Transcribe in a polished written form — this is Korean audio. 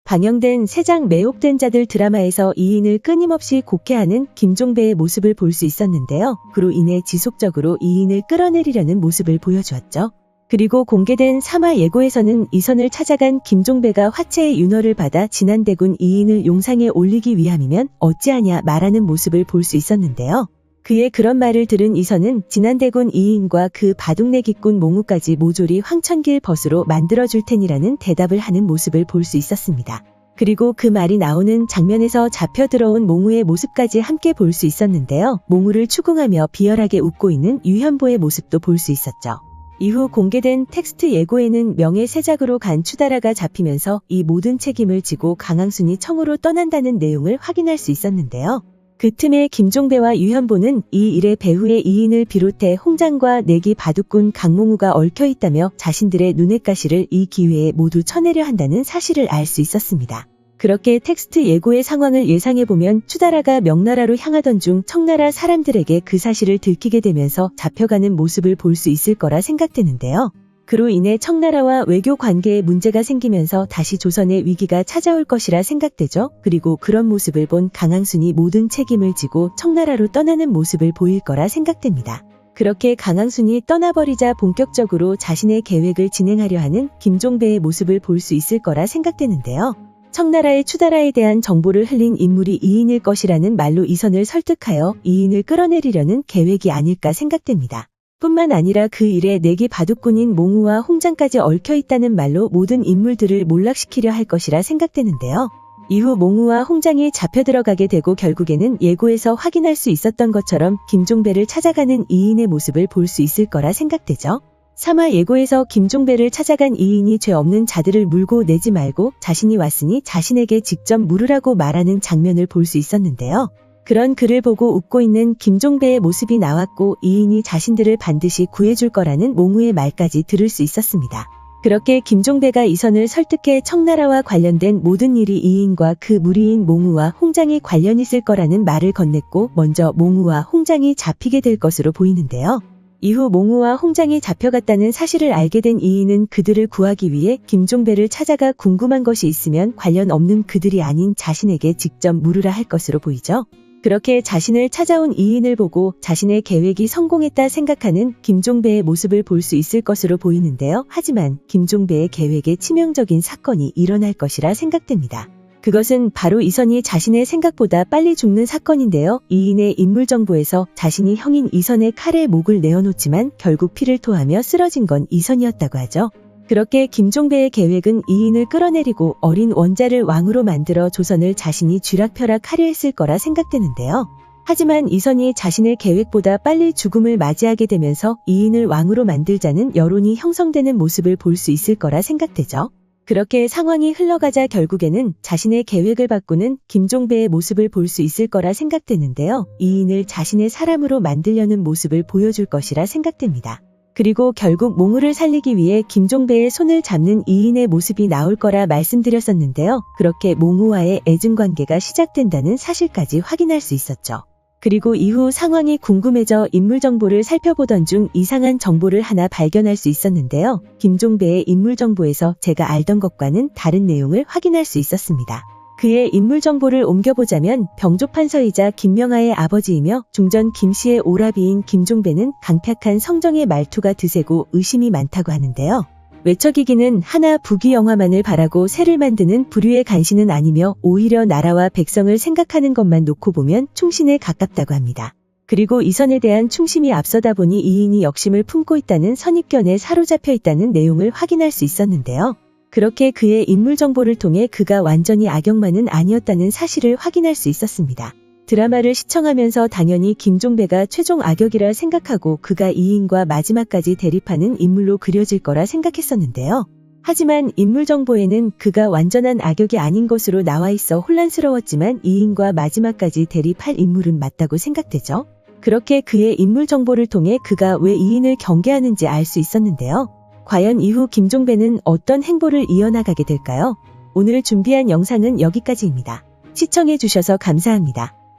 방영된 세장 매혹된 자들 드라마에서 이인을 끊임없이 곡해하는 김종배의 모습을 볼 수 있었는데요. 그로 인해 지속적으로 이인을 끌어내리려는 모습을 보여주었죠. 그리고 공개된 3화 예고에서는 이선을 찾아간 김종배가 화채의 윤허를 받아 진안대군 이인을 용상에 올리기 위함이면 어찌하냐 말하는 모습을 볼 수 있었는데요. 그의 그런 말을 들은 이선은 진안대군 이인과 그 바둑내기꾼 몽우까지 모조리 황천길 벗으로 만들어줄 테니라는 대답을 하는 모습을 볼 수 있었습니다. 그리고 그 말이 나오는 장면에서 잡혀 들어온 몽우의 모습까지 함께 볼 수 있었는데요. 몽우를 추궁하며 비열하게 웃고 있는 유현보의 모습도 볼 수 있었죠. 이후 공개된 텍스트 예고에는 명예세작으로 간 추다라가 잡히면서 이 모든 책임을 지고 강항순이 청으로 떠난다는 내용을 확인할 수 있었는데요. 그 틈에 김종배와 유현보는 이 일에 배후의 이인을 비롯해 홍장과 내기 바둑꾼 강몽우가 얽혀있다며 자신들의 눈엣 가시를 이 기회에 모두 쳐내려 한다는 사실을 알 수 있었습니다. 그렇게 텍스트 예고의 상황을 예상해보면 추다라가 명나라로 향하던 중 청나라 사람들에게 그 사실을 들키게 되면서 잡혀가는 모습을 볼 수 있을 거라 생각되는데요. 그로 인해 청나라와 외교 관계에 문제가 생기면서 다시 조선의 위기가 찾아올 것이라 생각되죠. 그리고 그런 모습을 본 강항순이 모든 책임을 지고 청나라로 떠나는 모습을 보일 거라 생각됩니다. 그렇게 강항순이 떠나버리자 본격적으로 자신의 계획을 진행하려 하는 김종배의 모습을 볼 수 있을 거라 생각되는데요. 청나라의 추다라에 대한 정보를 흘린 인물이 이인일 것이라는 말로 이선을 설득하여 이인을 끌어내리려는 계획이 아닐까 생각됩니다. 뿐만 아니라 그 일에 내기 바둑꾼인 몽우와 홍장까지 얽혀있다는 말로 모든 인물들을 몰락시키려 할 것이라 생각되는데요. 이후 몽우와 홍장이 잡혀 들어가게 되고 결국에는 예고에서 확인할 수 있었던 것처럼 김종배를 찾아가는 이인의 모습을 볼 수 있을 거라 생각되죠. 3화 예고에서 김종배를 찾아간 이인이 죄 없는 자들을 물고 내지 말고 자신이 왔으니 자신에게 직접 물으라고 말하는 장면을 볼 수 있었는데요. 그런 글을 보고 웃고 있는 김종배의 모습이 나왔고 이인이 자신들을 반드시 구해줄 거라는 몽우의 말까지 들을 수 있었습니다. 그렇게 김종배가 이선을 설득해 청나라와 관련된 모든 일이 이인과 그 무리인 몽우와 홍장이 관련 있을 거라는 말을 건넸고 먼저 몽우와 홍장이 잡히게 될 것으로 보이는데요. 이후 몽우와 홍장이 잡혀갔다는 사실을 알게 된 이인은 그들을 구하기 위해 김종배를 찾아가 궁금한 것이 있으면 관련 없는 그들이 아닌 자신에게 직접 물으라 할 것으로 보이죠. 그렇게 자신을 찾아온 이인을 보고 자신의 계획이 성공했다 생각하는 김종배의 모습을 볼 수 있을 것으로 보이는데요. 하지만 김종배의 계획에 치명적인 사건이 일어날 것이라 생각됩니다. 그것은 바로 이선이 자신의 생각보다 빨리 죽는 사건인데요. 이인의 인물 정보에서 자신이 형인 이선의 칼에 목을 내어놓지만 결국 피를 토하며 쓰러진 건 이선이었다고 하죠. 그렇게 김종배의 계획은 이인을 끌어내리고 어린 원자를 왕으로 만들어 조선을 자신이 쥐락펴락하려 했을 거라 생각되는데요. 하지만 이선이 자신의 계획보다 빨리 죽음을 맞이하게 되면서 이인을 왕으로 만들자는 여론이 형성되는 모습을 볼 수 있을 거라 생각되죠. 그렇게 상황이 흘러가자 결국에는 자신의 계획을 바꾸는 김종배의 모습을 볼 수 있을 거라 생각되는데요. 이인을 자신의 사람으로 만들려는 모습을 보여줄 것이라 생각됩니다. 그리고 결국 몽우를 살리기 위해 김종배의 손을 잡는 이인의 모습이 나올 거라 말씀드렸었는데요. 그렇게 몽우와의 애증관계가 시작된다는 사실까지 확인할 수 있었죠. 그리고 이후 상황이 궁금해져 인물 정보를 살펴보던 중 이상한 정보를 하나 발견할 수 있었는데요. 김종배의 인물 정보에서 제가 알던 것과는 다른 내용을 확인할 수 있었습니다. 그의 인물 정보를 옮겨보자면 병조판서이자 김명하의 아버지이며 중전 김씨의 오라비인 김종배는 강팍한 성정의 말투가 드세고 의심이 많다고 하는데요. 외척이기는 하나 부귀영화만을 바라고 새를 만드는 부류의 간신은 아니며 오히려 나라와 백성을 생각하는 것만 놓고 보면 충신에 가깝다고 합니다. 그리고 이선에 대한 충심이 앞서다 보니 이인이 역심을 품고 있다는 선입견에 사로잡혀 있다는 내용을 확인할 수 있었는데요. 그렇게 그의 인물 정보를 통해 그가 완전히 악역만은 아니었다는 사실을 확인할 수 있었습니다. 드라마를 시청하면서 당연히 김종배가 최종 악역이라 생각하고 그가 이인과 마지막까지 대립하는 인물로 그려질 거라 생각했었는데요. 하지만 인물 정보에는 그가 완전한 악역이 아닌 것으로 나와 있어 혼란스러웠지만 이인과 마지막까지 대립할 인물은 맞다고 생각되죠. 그렇게 그의 인물 정보를 통해 그가 왜 이인을 경계하는지 알 수 있었는데요. 과연 이후 김종배는 어떤 행보를 이어나가게 될까요? 오늘 준비한 영상은 여기까지입니다. 시청해주셔서 감사합니다.